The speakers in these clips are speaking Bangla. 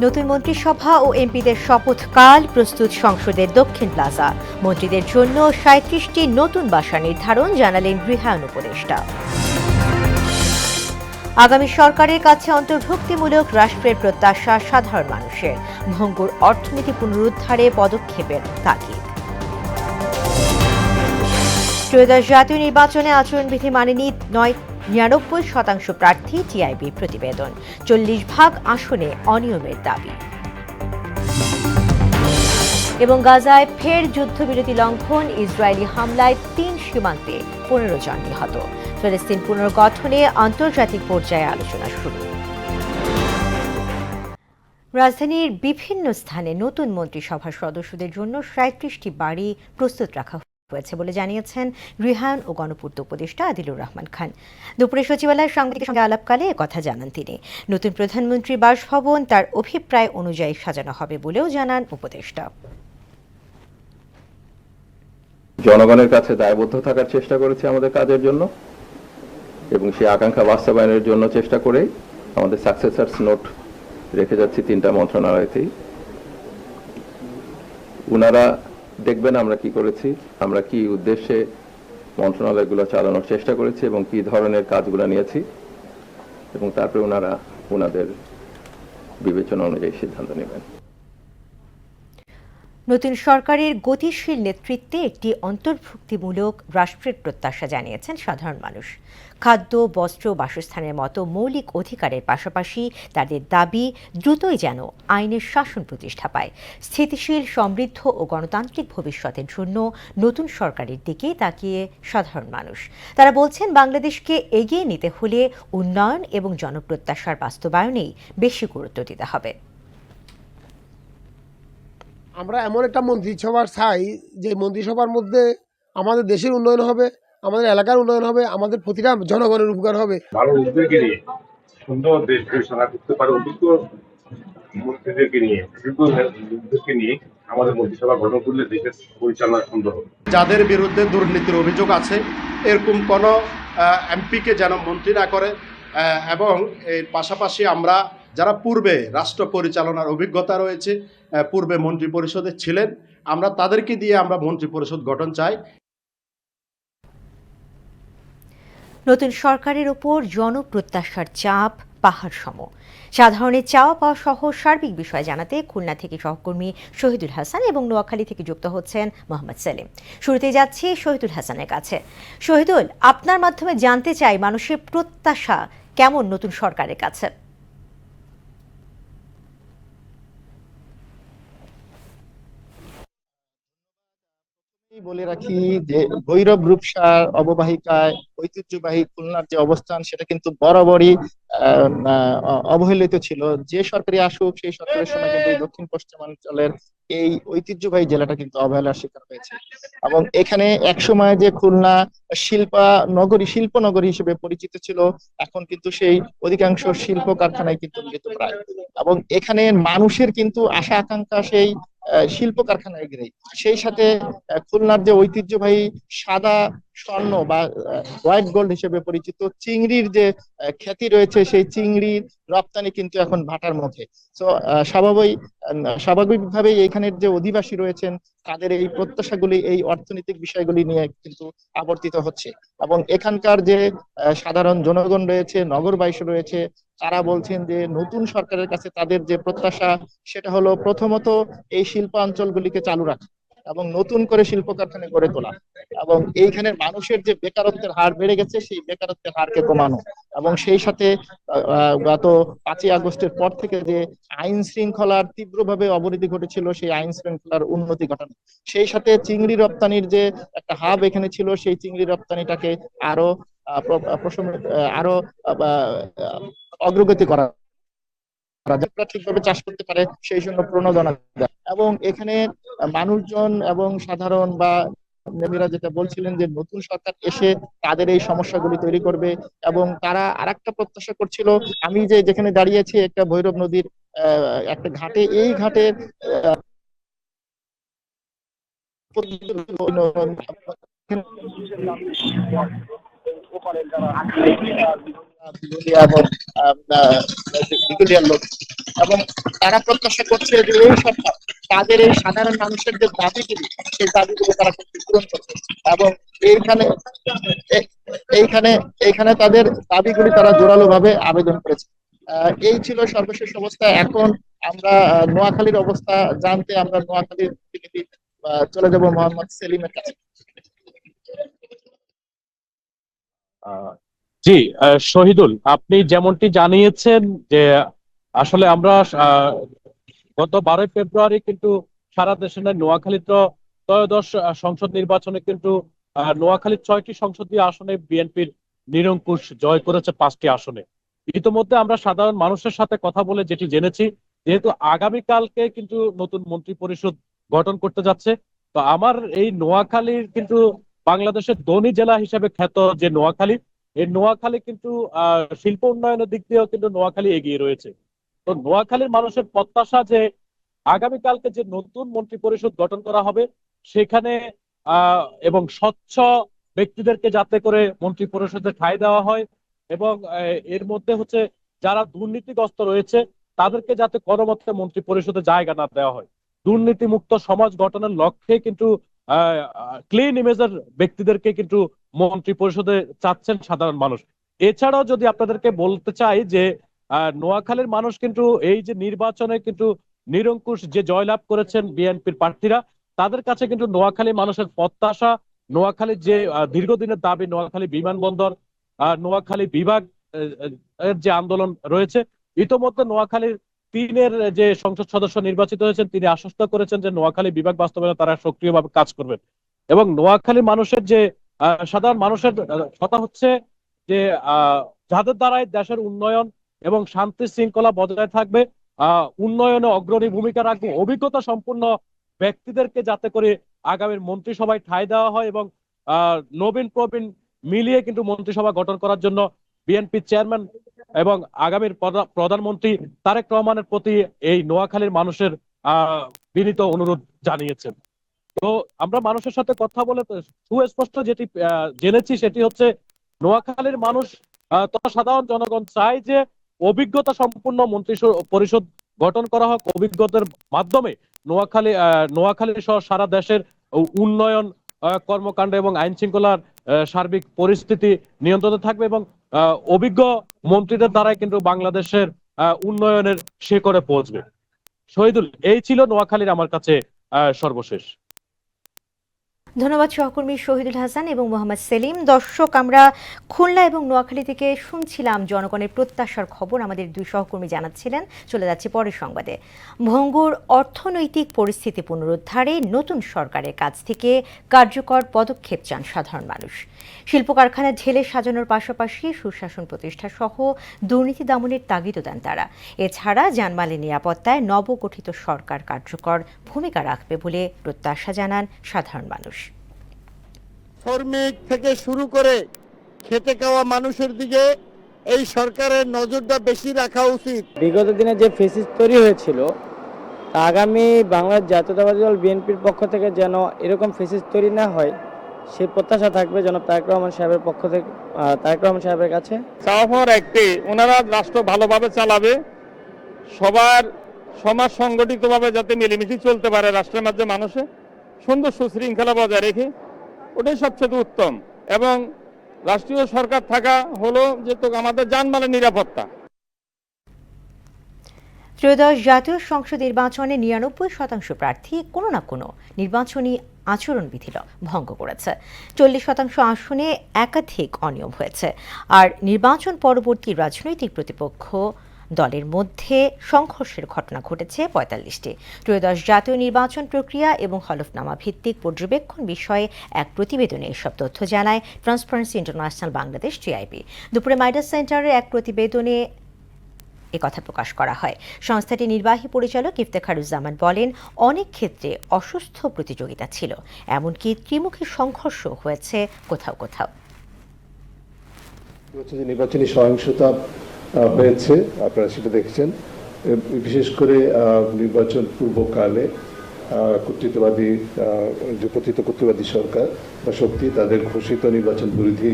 নতুন মন্ত্রিসভা ও এমপিদের শপথকাল প্রস্তুত সংসদের দক্ষিণ প্লাজা। মন্ত্রীদের জন্য ৩৭টি নতুন বাসা নির্ধারণ জানালেন গৃহায়ণ উপদেষ্টা। আগামী সরকারের কাছে অন্তর্ভুক্তিমূলক রাষ্ট্রের প্রত্যাশা সাধারণ মানুষের। ভঙ্গুর অর্থনীতি পুনরুদ্ধারে পদক্ষেপের তাগিদ। ত্রয়োদশ জাতীয় নির্বাচনে আচরণবিধি মানেনি ৯৯% প্রার্থী, টিআইবি প্রতিবেদন। ৪০% আসনে অনিয়মের দাবি। এবং গাজায় ফের যুদ্ধবিরতি লঙ্ঘন, ইসরায়েলি হামলায় ৩ সীমান্তে ১৫ জন নিহত। ফিলিস্তিন পুনর্গঠনে আন্তর্জাতিক পর্যায়ে আলোচনা শুরু। রাজধানীর বিভিন্ন স্থানে নতুন মন্ত্রিসভার সদস্যদের জন্য ৩৭টি বাড়ি প্রস্তুত রাখা হয়েছে বলে জানিয়েছেন গৃহায়ণ ও গণপূর্ত উপদেষ্টা আদিলুর রহমান খান। দুপুরে সচিবালয়ের সাংবাদিকদের সঙ্গে আলাপকালে একথা জানান তিনি। নতুন প্রধানমন্ত্রী বাসভবন তার অভিপ্রায় অনুযায়ী সাজানো হবে বলেও জানান উপদেষ্টা। জনগণের কাছে দায়বদ্ধ থাকার চেষ্টা করেছি আমাদের কাজের জন্য, এবং সেই আকাঙ্ক্ষা বাস্তবায়নের জন্য চেষ্টা করে আমাদের সাকসেসার্স নোট রেখে যাচ্ছি 3টা মন্ত্রণালয়তেই। উনারা দেখবেন আমরা কি করেছি, আমরা কি উদ্দেশ্যে মন্ত্রণালয়গুলো চালানোর চেষ্টা করেছি এবং কি ধরনের কাজগুলো নিয়েছি, এবং তারপরে উনারা উনাদের বিবেচনা অনুযায়ী সিদ্ধান্ত নেবেন। নতুন সরকারের গতিশীল নেতৃত্বে একটি অন্তর্ভুক্তিমূলক রাষ্ট্রের প্রত্যাশা জানিয়েছেন সাধারণ মানুষ। খাদ্য, বস্ত্র, বাসস্থানের মতো মৌলিক অধিকারের পাশাপাশি তাদের দাবি দ্রুতই যেন আইনের শাসন প্রতিষ্ঠা পায়। স্থিতিশীল, সমৃদ্ধ ও গণতান্ত্রিক ভবিষ্যতের জন্য নতুন সরকারের দিকে তাকিয়ে সাধারণ মানুষ। তারা বলছেন, বাংলাদেশকে এগিয়ে নিতে হলে উন্নয়ন এবং জনপ্রত্যাশার বাস্তবায়নেই বেশি গুরুত্ব দিতে হবে। আমরা এমন একটা মন্ত্রিসভার চাই যে মন্ত্রিসভার মধ্যে আমাদের দেশের উন্নয়ন হবে, আমাদের এলাকার উন্নয়ন হবে, আমাদের প্রতিটা জনগণের উপকার হবে। ভালো উদ্যোগে নিয়ে সুন্দর দেশ পরিচালনা করতে পারে অভিজ্ঞ মন্ত্রীদেরকে নিয়ে, উদ্যোগকে নিয়ে আমাদের মন্ত্রিসভা গঠন করলে দেশের পরিচালনা সুন্দর হবে। যাদের বিরুদ্ধে দুর্নীতির অভিযোগ আছে এরকম কোনো এমপিকে যেন মন্ত্রী না করে, এবং এর পাশাপাশি আমরা যারা পূর্বে রাষ্ট্র পরিচালনার অভিজ্ঞতা রয়েছে, পূর্বে মন্ত্রী পরিষদে ছিলেন, আমরা তাদেরকে দিয়ে আমরা মন্ত্রী পরিষদ গঠন চাই। নতুন সরকারের ওপর জনপ্রত্যাশার চাপ পাহাড় সম। সাধারণের চাওয়া পাওয়া সহ সার্বিক বিষয় জানাতে খুলনা থেকে সহকর্মী শহীদুল হাসান এবং নোয়াখালী থেকে যুক্ত হচ্ছেন মোহাম্মদ সেলিম। শুরুতে যাচ্ছি শহীদুল হাসানের কাছে। শহীদুল, আপনার মাধ্যমে জানতে চাই মানুষের প্রত্যাশা কেমন নতুন সরকারের কাছে? বলে রাখি যে ভৈরব রূপসার অববাহিকায় ঐতিহ্যবাহী খুলনার যে অবস্থান সেটা কিন্তু বরাবরই অবহেলিত ছিল। যে সরকারি আসুক সেই সরকারের সময় কিন্তু এই দক্ষিণ পশ্চিমাঞ্চলের এই ঐতিহ্যবাহী জেলাটা কিন্তু অবহেলার শিকার হয়েছে। এবং এখানে একসময় যে খুলনা শিল্প নগরী হিসেবে পরিচিত ছিল, এখন কিন্তু সেই অধিকাংশ শিল্প কারখানায় কিন্তু মৃত প্রায়। এবং এখানে মানুষের কিন্তু আশা আকাঙ্ক্ষা সেই শিল্প কারখানায় ঘিরে। সেই সাথে খুলনার যে ঐতিহ্যবাহী সাদা স্বর্ণ বা হোয়াইট গোল্ড হিসেবে পরিচিত চিংড়ির যে খ্যাতি রয়েছে, সেই চিংড়ির রপ্তানি কিন্তু এখন ভাটার মুখে। তো স্বাভাবিকভাবেই এখানের যে অধিবাসী রয়েছেন তাদের এই প্রত্যাশাগুলি, এই অর্থনৈতিক বিষয়গুলি নিয়ে কিন্তু আবর্তিত হচ্ছে। এবং এখানকার যে সাধারণ জনগণ রয়েছে, নগরবাসী রয়েছে, তারা বলছেন যে নতুন সরকারের কাছে তাদের যে প্রত্যাশা সেটা হলো প্রথমত এই শিল্পাঞ্চলগুলিকে চালু রাখা এবং নতুন করে শিল্প কারখানা গড়ে তোলা, এবং এইখানের মানুষের যে বেকারত্বের হার বেড়ে গেছে সেই বেকারত্বের হারকে কমানো, এবং সেই সাথে গত 5ই আগস্টের পর থেকে যে আইন শৃঙ্খলার তীব্রভাবে অবনতি ঘটেছিল সেই আইন শৃঙ্খলার উন্নতি ঘটানো, সেই সাথে চিংড়ি রপ্তানির যে একটা হাব এখানে ছিল সেই চিংড়ি রপ্তানিটাকে আরো আরো অগ্রগতি করা, ঠিকভাবে চাষ করতে পারে সেই জন্য প্রণোদনা দেয়। এবং এখানে মানুষজন এবং সাধারণ বা নেমীরা যেটা বলছিলেন যে নতুন সরকার এসে তাদের এই সমস্যাগুলি তৈরি করবে, এবং তারা আরেকটা প্রত্যাশা করছিল, আমি যেখানে দাঁড়িয়েছি একটা ভৈরব নদীর একটা ঘাটে, এই ঘাটে লোক এবং তারা প্রত্যাশা করছে যে এই সরকার তাদের এই সাধারণ মানুষের যে দাবিগুলি সেই দাবিগুলো তারা কিন্তু পূরণ করবে এবং এইখানে এইখানে এইখানে তাদের দাবিগুলি তারা জোরালো ভাবে আবেদন করেছে। এই ছিল সর্বশেষ অবস্থা। এখন আমরা নোয়াখালীর অবস্থা জানতে আমরা নোয়াখালীর প্রতিনিধি চলে যাব মোহাম্মদ সেলিমের কাছে। জি, শহীদুল, আপনি যেমনটি জানিয়েছেন যে আসলে আমরা গত 12ই ফেব্রুয়ারি কিন্তু সারা দেশে নোয়াখালী ত্রয়োদশ সংসদ নির্বাচনে কিন্তু নোয়াখালীর 6টি সংসদীয় আসনে বিএনপির নিরঙ্কুশ জয় করেছে 5টি আসনে। ইতিমধ্যে আমরা সাধারণ মানুষের সাথে কথা বলে যেটি জেনেছি, যেহেতু আগামীকালকে কিন্তু নতুন মন্ত্রী পরিষদ গঠন করতে যাচ্ছে, তো আমার এই নোয়াখালীর কিন্তু বাংলাদেশের ধনী জেলা হিসেবে খ্যাত যে নোয়াখালী, এই নোয়াখালী কিন্তু শিল্প উন্নয়নের দিক দিয়েও কিন্তু নোয়াখালী এগিয়ে রয়েছে। তো নোয়াখালীর মানুষের প্রত্যাশা যে আগামীকালকে যে নতুন মন্ত্রী পরিষদ গঠন করা হবে সেখানে এবং স্বচ্ছ ব্যক্তিদেরকে যাতে করে মন্ত্রী পরিষদে ঠাঁই দেওয়া হয় এবং এর মধ্যে হচ্ছে যারা দুর্নীতিগ্রস্ত রয়েছে তাদেরকে যাতে কোনোমতে মন্ত্রী পরিষদে জায়গা না দেওয়া হয়। দুর্নীতি মুক্ত সমাজ গঠনের লক্ষ্যে কিন্তু ক্লিন ইমেজের ব্যক্তিদেরকে কিন্তু মন্ত্রী পরিষদে চাচ্ছেন সাধারণ মানুষ। এছাড়াও যদি আপনাদেরকে বলতে চাই যে নোয়াখালীর মানুষ কিন্তু এই যে নির্বাচনে কিন্তু নিরঙ্কুশ যে জয়লাভ করেছেন বিএনপির প্রার্থীরা, তাদের কাছে কিন্তু নোয়াখালী মানুষের প্রত্যাশা, নোয়াখালীর যে দীর্ঘদিনের দাবি নোয়াখালী বিমানবন্দর, নোয়াখালী বিভাগ এর যে আন্দোলন রয়েছে, ইতোমধ্যে নোয়াখালীর 3-এর যে সংসদ সদস্য নির্বাচিত হয়েছেন তিনি আশ্বস্ত করেছেন যে নোয়াখালী বিভাগ বাস্তবায়নে তারা সক্রিয়ভাবে কাজ করবেন। এবং নোয়াখালী মানুষের যে সাধারণ মানুষের কথা হচ্ছে যে যাদের দ্বারাই দেশের উন্নয়ন এবং শান্তি শৃঙ্খলা বজায় থাকবে, উন্নয়নে অগ্রণী ভূমিকা রাখবে অভিজ্ঞতা সম্পন্ন ব্যক্তিদেরকে যাতে করে আগামীর মন্ত্রিসভায় ঠাঁই দেওয়া হয় এবং নবীন প্রবীণ মিলিয়ে কিন্তু মন্ত্রিসভা গঠন করার জন্য বিএনপি চেয়ারম্যান এবং আগামীর প্রধানমন্ত্রী তারেক রহমানের প্রতি এই নোয়াখালীর মানুষের বিনীত অনুরোধ জানিয়েছেন। তো আমরা মানুষের সাথে কথা বলে সুস্পষ্ট যেটি জেনেছি সেটি হচ্ছে নোয়াখালীর মানুষ তথা সাধারণ জনগণ চায় যে অভিজ্ঞতা সম্পূর্ণ মন্ত্রী পরিষদ গঠন করা হোক। অভিজ্ঞতার মাধ্যমে নোয়াখালী সহ সারা দেশের উন্নয়ন কর্মকাণ্ড এবং আইন শৃঙ্খলার সার্বিক পরিস্থিতি নিয়ন্ত্রণে থাকবে এবং অভিজ্ঞ মন্ত্রীদের দ্বারাই কিন্তু বাংলাদেশের উন্নয়নের শিখরে পৌঁছবে। শহীদুল, এই ছিল নোয়াখালীর আমার কাছে সর্বশেষ। ধন্যবাদ সহকর্মী শহীদুল হাসান এবং মোহাম্মদ সেলিম। দর্শক, আমরা খুলনা এবং নোয়াখালী থেকে শুনছিলাম জনগণের প্রত্যাশার খবর, আমাদের দুই সহকর্মী জানাচ্ছিলেন। চলে যাচ্ছে পরের সংবাদে। ভঙ্গুর অর্থনৈতিক পরিস্থিতি পুনরুদ্ধারে নতুন সরকারের কাছ থেকে কার্যকর পদক্ষেপ চান সাধারণ মানুষ। শিল্প কারখানা ঢেলে সাজানোর পাশাপাশি সুশাসন প্রতিষ্ঠা সহ দুর্নীতি দমনের তাগিদও দেন তারা। এছাড়া জানমালের নিরাপত্তায় নবগঠিত সরকার কার্যকর ভূমিকা রাখবে বলে প্রত্যাশা জানান সাধারণ মানুষ। শ্রমিক থেকে শুরু করে খেটে খাওয়া মানুষের দিকে এই সরকারের নজরটা বেশি রাখা উচিত। বিগত দিনে যে ফেসিস তৈরি হয়েছিল তা আগামী বাংলাদেশ জাতীয়তাবাদী দল বিএনপির পক্ষ থেকে যেন এরকম ফেসিস তৈরি না হয় সেই প্রত্যাশা থাকবে জনাব তারেক রহমান সাহেবের পক্ষ থেকে, তারেক রহমান সাহেবের কাছে। চাওয়ার একটি, ওনারা রাষ্ট্র ভালোভাবে চালাবে, সবার সমাজ সংগঠিতভাবে যাতে মিলেমিশে চলতে পারে রাষ্ট্রের মাঝে মানুষে সুন্দর সুশৃঙ্খলা বজায় রেখে, ওটাই সবচেয়ে উত্তম। এবং রাষ্ট্রীয় সরকার থাকা হলো যে আমাদের জানমালের নিরাপত্তা। ত্রয়োদশ জাতীয় সংসদ নির্বাচনে 99% প্রার্থী কোনো না কোনো নির্বাচনী আচরণবিধি ভঙ্গ করেছে। 40% আসনে একাধিক অনিয়ম হয়েছে। আর নির্বাচন পরবর্তী রাজনৈতিক প্রতিপক্ষ দলের মধ্যে সংঘর্ষের ঘটনা ঘটেছে 45টি। ত্রয়োদশ জাতীয় নির্বাচন প্রক্রিয়া এবং হলফনামা ভিত্তিক পর্যবেক্ষণ বিষয়ে এক প্রতিবেদনে এসব তথ্য জানায় ট্রান্সপারেন্সি ইন্টারন্যাশনাল বাংলাদেশ টিআইবি। দুপুরে মাইডাস সেন্টারের এক প্রতিবেদনে একথা প্রকাশ করা হয়। সংস্থাটির নির্বাহী পরিচালক ইফতেখারুজ্জামান বলেন, অনেক ক্ষেত্রে অসুস্থ প্রতিযোগিতা ছিল, এমনকি ত্রিমুখী সংঘর্ষ হয়েছে কোথাও কোথাও। নির্বাচনী সহিংসতা হয়েছে, আপনারা সেটা দেখেছেন। বিশেষ করে নির্বাচন পূর্বকালে কর্তৃত্ববাদী যে কথিত কর্তৃত্ববাদী সরকার বা শক্তি তাদের ঘোষিত নির্বাচন বিরোধী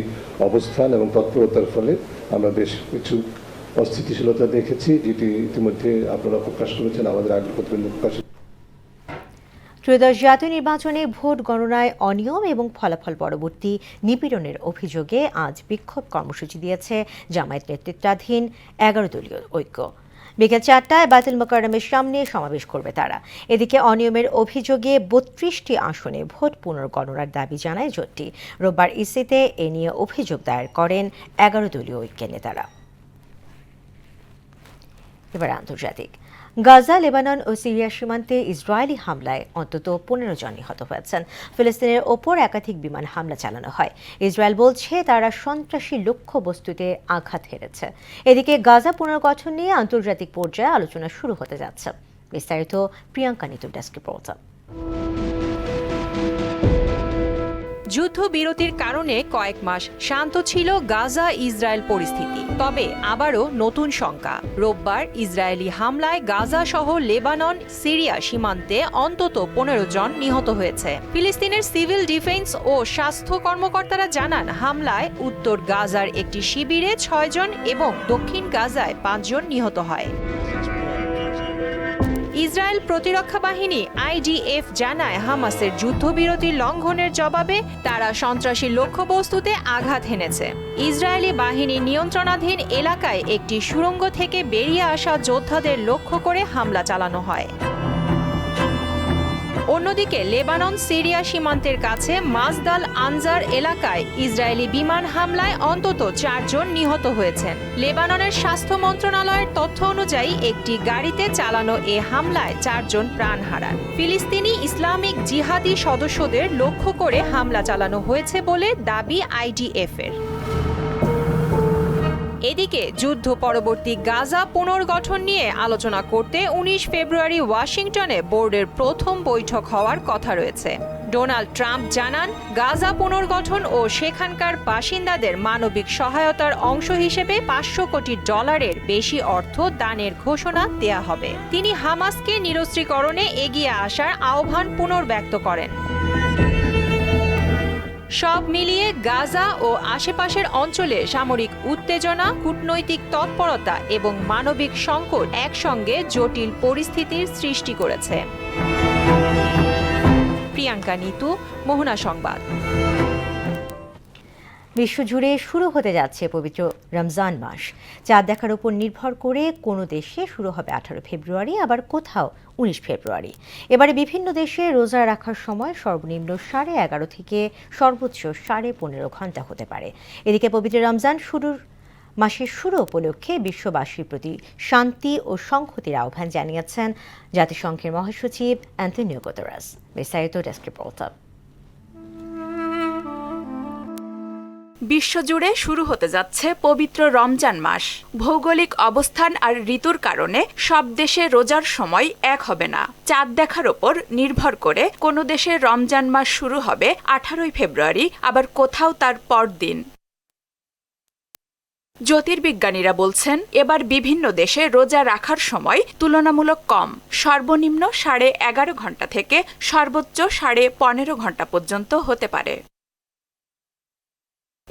অবস্থান এবং তৎপরতার ফলে আমরা বেশ কিছু অস্থিতিশীলতা দেখেছি, যেটি ইতিমধ্যে আপনারা প্রকাশ করেছেন, আমাদের আগে প্রতিবেদন প্রকাশ। ত্রয়োদশ জাতীয় নির্বাচনে ভোট গণনায় অনিয়ম এবং ফলাফল পরবর্তী নিপীড়নের অভিযোগে আজ বিক্ষোভ কর্মসূচি দিয়েছে জামায়াত নেতৃত্বাধীন 11 দলীয় ঐক্য। বিকেল 4টায় বায়তুল মোকাররমের সামনে সমাবেশ করবে তারা। এদিকে অনিয়মের অভিযোগে 32টি আসনে ভোট পুনর্গণনার দাবি জানায় জোটটি। রোববার ইসিতে এ নিয়ে অভিযোগ দায়ের করেন 11 দলীয় ঐক্যের নেতারা। এবার আন্তর্জাতিক। গাজা, লেবানন ও সিরিয়া সীমান্তে ইসরায়েলি হামলায় অন্তত 15 জন নিহত হয়েছেন। ফিলিস্তিনের ওপর একাধিক বিমান হামলা চালানো হয়। ইসরায়েল বলছে তারা সন্ত্রাসী লক্ষ্যবস্তুতে আঘাত হেনেছে। এদিকে গাজা পুনর্গঠন নিয়ে আন্তর্জাতিক পর্যায়ে আলোচনা শুরু হতে যাচ্ছে। বিস্তারিত প্রিয়াঙ্কা নিতুর ডেস্ক রিপোর্ট। যুদ্ধবিরতির কারণে কয়েক মাস শান্ত ছিল গাজা ইসরায়েল পরিস্থিতি, তবে আবারও নতুন শঙ্কা। রোববার ইসরায়েলি হামলায় গাজা সহ লেবানন, সিরিয়া সীমান্তে অন্তত 15 জন নিহত হয়েছে। ফিলিস্তিনের সিভিল ডিফেন্স ও স্বাস্থ্য কর্মকর্তারা জানান, হামলায় উত্তর গাজার একটি শিবিরে 6 জন এবং দক্ষিণ গাজায় 5 জন নিহত হয়। ইসরায়েল প্রতিরক্ষা বাহিনী IDF জানায়, হামাসের যুদ্ধবিরতির লঙ্ঘনের জবাবে তারা সন্ত্রাসী লক্ষ্যবস্তুতে আঘাত হেনেছে। ইসরায়েলি বাহিনীর নিয়ন্ত্রণাধীন এলাকায় একটি সুড়ঙ্গ থেকে বেরিয়ে আসা যোদ্ধাদের লক্ষ্য করে হামলা চালানো হয়। অন্যদিকে লেবানন সিরিয়া সীমান্তের কাছে মাজদাল আনজার এলাকায় ইসরায়েলি বিমান হামলায় অন্তত 4 জন নিহত হয়েছেন। লেবাননের স্বাস্থ্য মন্ত্রণালয়ের তথ্য অনুযায়ী একটি গাড়িতে চালানো এ হামলায় 4 জন প্রাণ হারান। ফিলিস্তিনি ইসলামিক জিহাদি সদস্যদের লক্ষ্য করে হামলা চালানো হয়েছে বলে দাবি IDF-এর। এদিকে যুদ্ধ পরবর্তী গাজা পুনর্গঠন নিয়ে আলোচনা করতে 19 ফেব্রুয়ারি ওয়াশিংটনে বোর্ডের প্রথম বৈঠক হওয়ার কথা রয়েছে। ডোনাল্ড ট্রাম্প জানান, গাজা পুনর্গঠন ও সেখানকার বাসিন্দাদের মানবিক সহায়তার অংশ হিসেবে $500 কোটি বেশি অর্থ দানের ঘোষণা দেয়া হবে। তিনি হামাসকে নিরস্ত্রীকরণে এগিয়ে আসার আহ্বান পুনর্ব্যক্ত করেন। সব মিলিয়ে গাজা ও আশেপাশের অঞ্চলে সামরিক উত্তেজনা, কূটনৈতিক তৎপরতা এবং মানবিক সংকট একসঙ্গে জটিল পরিস্থিতির সৃষ্টি করেছে। প্রিয়াঙ্কা নিতু, মোহনা সংবাদ। বিশ্বজুড়ে শুরু হতে যাচ্ছে পবিত্র রমজান মাস। চাঁদ দেখার উপর নির্ভর করে কোনো দেশে শুরু হবে 18 ফেব্রুয়ারি, আবার কোথাও 19 ফেব্রুয়ারি। এবারে বিভিন্ন দেশে রোজা রাখার সময় সর্বনিম্ন 11:30 থেকে সর্বোচ্চ 15.5 ঘন্টা হতে পারে। এদিকে পবিত্র রমজান মাসের শুরু উপলক্ষে বিশ্ববাসীর প্রতি শান্তি ও সংহতির আহ্বান জানিয়েছেন জাতিসংঘের মহাসচিব অ্যান্টোনিও গুতেরেস। বিস্তারিত ডেস্ক রিপোর্ট। বিশ্বজুড়ে শুরু হতে যাচ্ছে পবিত্র রমজান মাস। ভৌগোলিক অবস্থান আর ঋতুর কারণে সব দেশে রোজার সময় এক হবে না। চাঁদ দেখার ওপর নির্ভর করে কোনো দেশে রমজান মাস শুরু হবে 18 ফেব্রুয়ারি, আবার কোথাও তার পরদিন। জ্যোতির্বিজ্ঞানীরা বলছেন, এবার বিভিন্ন দেশে রোজা রাখার সময় তুলনামূলক কম। সর্বনিম্ন 11.5 ঘন্টা থেকে সর্বোচ্চ 15.5 ঘন্টা পর্যন্ত হতে পারে।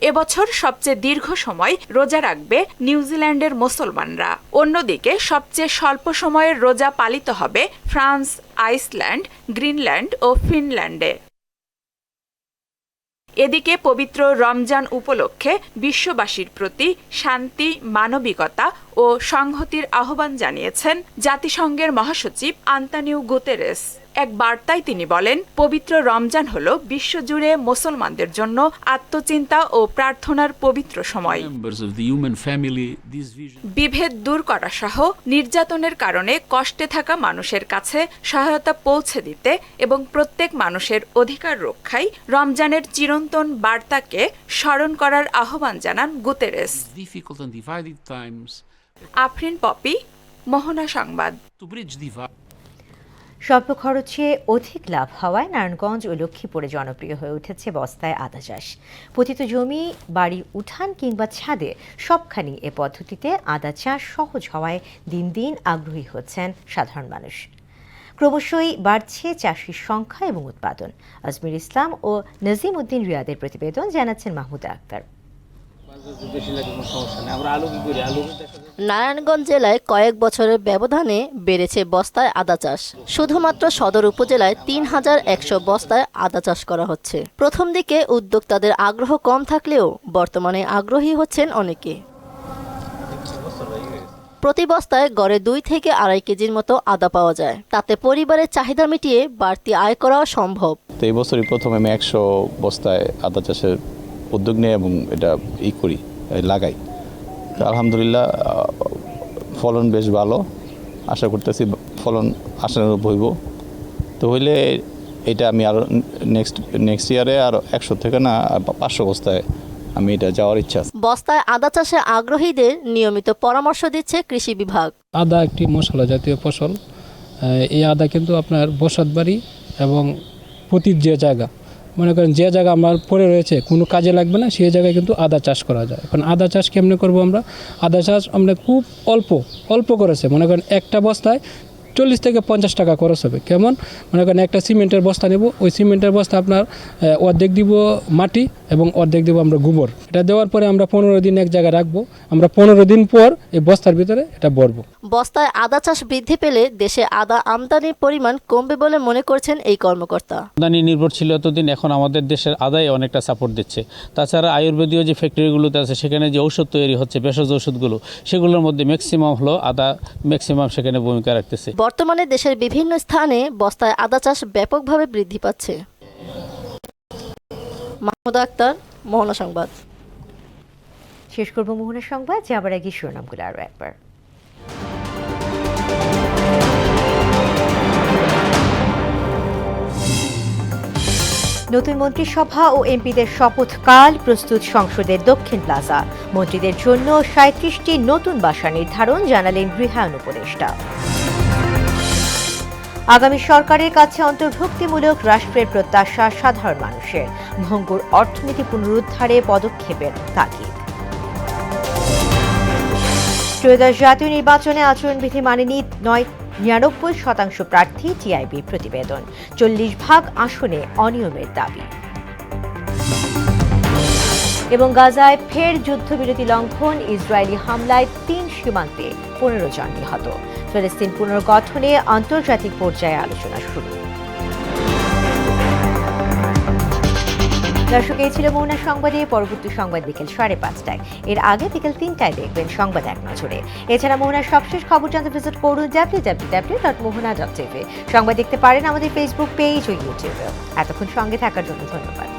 এবছর সবচেয়ে দীর্ঘ সময় রোজা রাখবে নিউজিল্যান্ডের মুসলমানরা। অন্যদিকে সবচেয়ে স্বল্প সময়ের রোজা পালিত হবে ফ্রান্স, আইসল্যান্ড, গ্রিনল্যান্ড ও ফিনল্যান্ডে। এদিকে পবিত্র রমজান উপলক্ষে বিশ্ববাসীর প্রতি শান্তি, মানবিকতা ও সংহতির আহ্বান জানিয়েছেন জাতিসংঘের মহাসচিব আন্তোনিও গুতেরেস। এক বার্তায় তিনি বলেন, পবিত্র রমজান হল বিশ্বজুড়ে মুসলমানদের জন্য আত্মচিন্তা ও প্রার্থনার পবিত্র সময়। বিভেদ দূর করা সহ নির্যাতনের কারণে কষ্টে থাকা মানুষের কাছে সহায়তা পৌঁছে দিতে এবং প্রত্যেক মানুষের অধিকার রক্ষায় রমজানের চিরন্তন বার্তাকে স্মরণ করার আহ্বান জানান গুতেরেস। আফরিন পপি, মোহনা সংবাদ। স্বল্প খরচে অধিক লাভ হওয়ায় নারায়ণগঞ্জ ও লক্ষ্মীপুরে জনপ্রিয় হয়ে উঠেছে বস্তায় আদা চাষ। পতিত জমি, বাড়ির উঠান কিংবা ছাদে সবখানি এ পদ্ধতিতে আদা চাষ সহজ হওয়ায় দিন দিন আগ্রহী হচ্ছেন সাধারণ মানুষ। ক্রমশই বাড়ছে চাষির সংখ্যা এবং উৎপাদন। আজমির ইসলাম ও নজিম উদ্দিন রিয়াদের প্রতিবেদন জানাচ্ছেন মাহমুদা আক্তার। নারায়ণগঞ্জ জেলায় কয়েক বছরের ব্যবধানে বেড়েছে বস্তায় আদা চাষ। শুধুমাত্র সদর উপজেলায় ৩,১০০ বস্তায় আদা চাষ করা হচ্ছে। প্রথম দিকে উদ্যোক্তাদের আগ্রহ কম থাকলেও বর্তমানে আগ্রহী হচ্ছেন অনেকে। প্রতি বস্তায় গড়ে 2 থেকে 2.5 কেজির মতো আদা পাওয়া যায়। তাতে পরিবারের চাহিদা মিটিয়ে বাড়তি আয় করাও সম্ভব। তো এই বছরই প্রথমে আমি 100 বস্তায় আদা চাষের উদ্যোগ নিয়ে এবং এটা লাগাই। তো আলহামদুলিল্লাহ ফলন বেশ ভালো, আশা করতেছি ফলন আশানুরূপ হইব। তো হইলে এটা আমি আরও নেক্সট ইয়ারে আর 100 থেকে না 500 বস্তায় আমি এটা যাওয়ার ইচ্ছা আছে। বস্তায় আদা চাষে আগ্রহীদের নিয়মিত পরামর্শ দিচ্ছে কৃষি বিভাগ। আদা একটি মশলা জাতীয় ফসল। এই আদা কিন্তু আপনার বসতবাড়ি এবং প্রতি যে জায়গা, মনে করেন যে জায়গা আমার পড়ে রয়েছে কোনো কাজে লাগবে না, সেই জায়গায় কিন্তু আদা চাষ করা যায়। এখন আদা চাষ কেমনে করব আমরা? আদা চাষ আমরা খুব অল্প করেছে, মনে করেন একটা বস্তায় 40 থেকে 50 টাকা খরচ হবে। কেমন? মনে করেন একটা সিমেন্টের বস্তা নেব, ওই সিমেন্টের বস্তা আপনার অর্ধেক দিব মাটি এবং অর্ধেক দিব আমরা গোবর। এটা দেওয়ার পরে আমরা 15 দিন এক জায়গায় রাখবো। আমরা 15 দিন পর এই বস্তার ভিতরে এটা ভরবো। বস্তায় আদা চাষ বৃদ্ধি পেলে দেশে আদা আমদানির পরিমাণ কমবে বলে মনে করছেন এই কর্মকর্তা। আমদানি নির্ভর ছিল এতদিন, এখন আমাদের দেশের আদায় অনেকটা সাপোর্ট দিচ্ছে। তাছাড়া আয়ুর্বেদীয় যে ফ্যাক্টরিগুলোতে আছে সেখানে যে ঔষধ তৈরি হচ্ছে, ভেষজ ওষুধগুলো, সেগুলোর মধ্যে ম্যাক্সিমাম হলো আদা সেখানে ভূমিকা রাখতেছে। বর্তমানে দেশের বিভিন্ন স্থানে বস্তায় আদা চাষ ব্যাপকভাবে বৃদ্ধি পাচ্ছে। মাহমুদা আক্তার, মোহনা সংবাদ। শেষ করব মোহনা সংবাদ, যাবার আগে শিরোনামগুলো আরও একবার। নতুন মন্ত্রিসভা ও এমপিদের শপথকাল প্রস্তুত সংসদের দক্ষিণ প্লাজা। মন্ত্রীদের জন্য 37টি নতুন বাসা নির্ধারণ, জানালেন গৃহায়ণ উপদেষ্টা। আগামী সরকারের কাছে অন্তর্ভুক্তিমূলক রাষ্ট্রের প্রত্যাশা সাধারণ মানুষের। ভঙ্গুর অর্থনীতি পুনরুদ্ধারে পদক্ষেপের তাগিদ। ত্রয়োদশ জাতীয় নির্বাচনে আচরণবিধি মানেনি 99% প্রার্থী, টিআইবি প্রতিবেদন। 40% আসনে অনিয়মের দাবি। এবং গাজায় ফের যুদ্ধবিরতি লঙ্ঘন, ইসরায়েলি হামলায় 3 সীমান্তে 15 জন নিহত। ফিলিস্তিন পুনর্গঠনে আন্তর্জাতিক পর্যায়ে আলোচনা শুরু। দর্শক, এই ছিল মোহনা সংবাদে। পরবর্তী সংবাদ বিকেল 5:30টায়। এর আগে বিকেল 3টায় দেখবেন সংবাদ এক নজরে। এছাড়া মোহনার সবশেষ খবর জানতে ভিজিট করুন www.mohana.tv। সংবাদ দেখতে পারেন আমাদের ফেসবুক পেজ ও ইউটিউবে। এতক্ষণ সঙ্গে থাকার জন্য ধন্যবাদ।